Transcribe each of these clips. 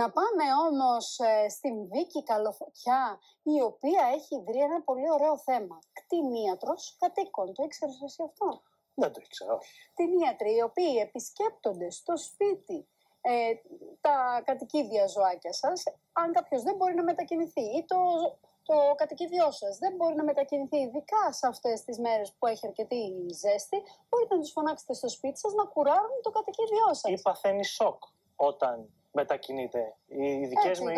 Να πάμε όμως στην Βίκη Καλοφωτιά, η οποία έχει βρει ένα πολύ ωραίο θέμα. Κτηνίατρος κατοίκων. Το ήξερες εσύ αυτό? Δεν το ήξερα, όχι. Κτηνίατροι οι οποίοι επισκέπτονται στο σπίτι τα κατοικίδια ζωάκια σας, αν κάποιος δεν μπορεί να μετακινηθεί ή το κατοικίδιό σας δεν μπορεί να μετακινηθεί, ειδικά σε αυτές τις μέρες που έχει αρκετή ζέστη, μπορείτε να τους φωνάξετε στο σπίτι σας να κουράρουν το κατοικίδιό σας. Ή παθαίνει σοκ όταν μετακινείται. Οι δικές μου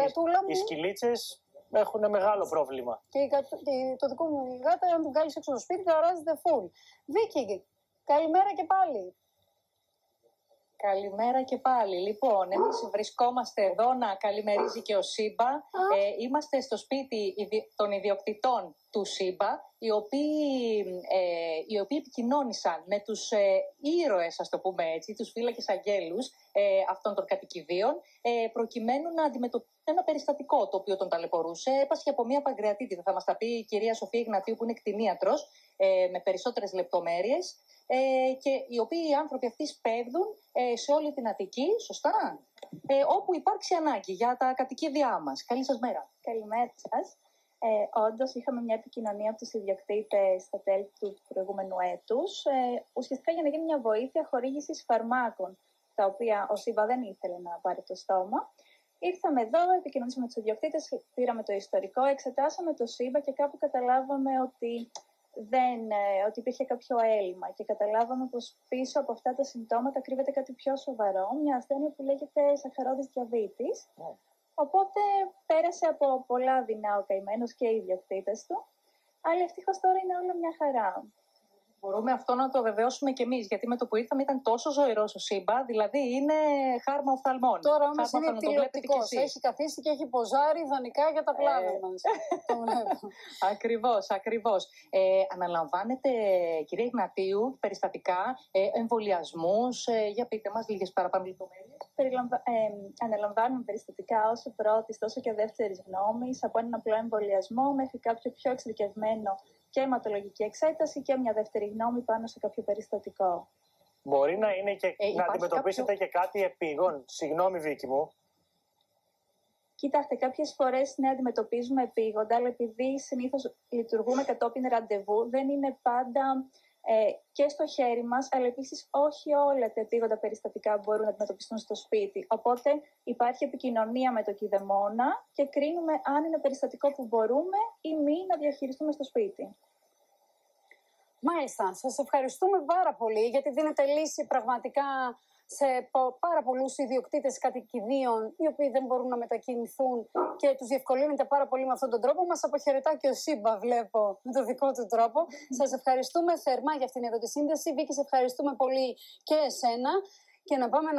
οι σκυλίτσες έχουν μεγάλο πρόβλημα. Και το δικό μου η γάτα, αν την βγάλεις έξω στο σπίτι, ταράζεται φουλ. Βίκη, καλημέρα και πάλι. Καλημέρα και πάλι. Λοιπόν, εμείς βρισκόμαστε εδώ να καλημερίζει και ο Σύμπα. Είμαστε στο σπίτι των ιδιοκτητών του Σύμπα, οι οποίοι επικοινώνησαν με τους ήρωες, ας το πούμε έτσι, τους φύλακες αγγέλους αυτών των κατοικιδίων, προκειμένου να αντιμετωπίσουν ένα περιστατικό το οποίο τον ταλαιπωρούσε. Έπασχε από μια παγκρεατίτιδα. Θα μας τα πει η κυρία Σοφία Ιγνατίου, που είναι κτηνίατρος, με περισσότερες λεπτομέρειες. Και οι οποίοι οι άνθρωποι αυτοί σπέβδουν σε όλη την Αττική, σωστά, όπου υπάρξει ανάγκη για τα κατοικίδια μας. Καλή σας μέρα. Καλημέρα σας. Όντως είχαμε μια επικοινωνία από τους ιδιοκτήτες στα τέλη του προηγούμενου έτους, ουσιαστικά για να γίνει μια βοήθεια χορήγησης φαρμάκων, τα οποία ο Σύμπα δεν ήθελε να πάρει το στόμα. Ήρθαμε εδώ, επικοινωνήσαμε με τους ιδιοκτήτες, πήραμε το ιστορικό, εξετάσαμε το Σύμπα και κάπου καταλάβαμε ότι ότι υπήρχε κάποιο έλλειμμα και καταλάβαμε πως πίσω από αυτά τα συμπτώματα κρύβεται κάτι πιο σοβαρό, μια ασθένεια που λέγεται σαχαρόδης διαβήτης. Οπότε πέρασε από πολλά δεινά ο καημένος και οι ιδιοκτήτες του, αλλά ευτυχώς τώρα είναι όλα μια χαρά. Μπορούμε αυτό να το βεβαιώσουμε κι εμείς, γιατί με το που ήρθαμε ήταν τόσο ζωηρός ο Σύμπα, δηλαδή είναι χάρμα οφθαλμών. Τώρα όμως είναι τηλεοπτικός, έχει καθίσει και έχει ποζάρει ιδανικά για τα πλάνα μας. Ακριβώς. Αναλαμβάνετε, κυρία Ιγνατίου, περιστατικά, εμβολιασμούς, για πείτε μας λίγες παραπάνω λεπτομέρειες. Αναλαμβάνουμε περιστατικά όσο πρώτης τόσο και δεύτερης γνώμης, από έναν απλό εμβολιασμό μέχρι κάποιο πιο εξειδικευμένο και αιματολογική εξέταση και μια δεύτερη γνώμη πάνω σε κάποιο περιστατικό. Μπορεί να είναι και να αντιμετωπίσετε και κάτι επίγον. Συγγνώμη, Βίκη μου. Κοιτάξτε, κάποιες φορές ναι, αντιμετωπίζουμε επίγοντα, αλλά επειδή συνήθως λειτουργούμε κατόπιν ραντεβού, δεν είναι πάντα και στο χέρι μας, αλλά επίσης όχι όλα τα επίγοντα περιστατικά μπορούν να αντιμετωπιστούν στο σπίτι. Οπότε υπάρχει επικοινωνία με το κηδεμόνα και κρίνουμε αν είναι περιστατικό που μπορούμε ή μη να διαχειριστούμε στο σπίτι. Μάλιστα, σας ευχαριστούμε πάρα πολύ, γιατί δίνετε λύση πραγματικά σε πάρα πολλούς ιδιοκτήτες κατοικιδίων, οι οποίοι δεν μπορούν να μετακινηθούν και τους διευκολύνεται πάρα πολύ με αυτόν τον τρόπο. Μας αποχαιρετά και ο Σύμπα, βλέπω, με τον δικό του τρόπο. Σας ευχαριστούμε θερμά για αυτήν εδώ τη σύνδεση. Βίκη, σε ευχαριστούμε πολύ και εσένα. Και να πάμε να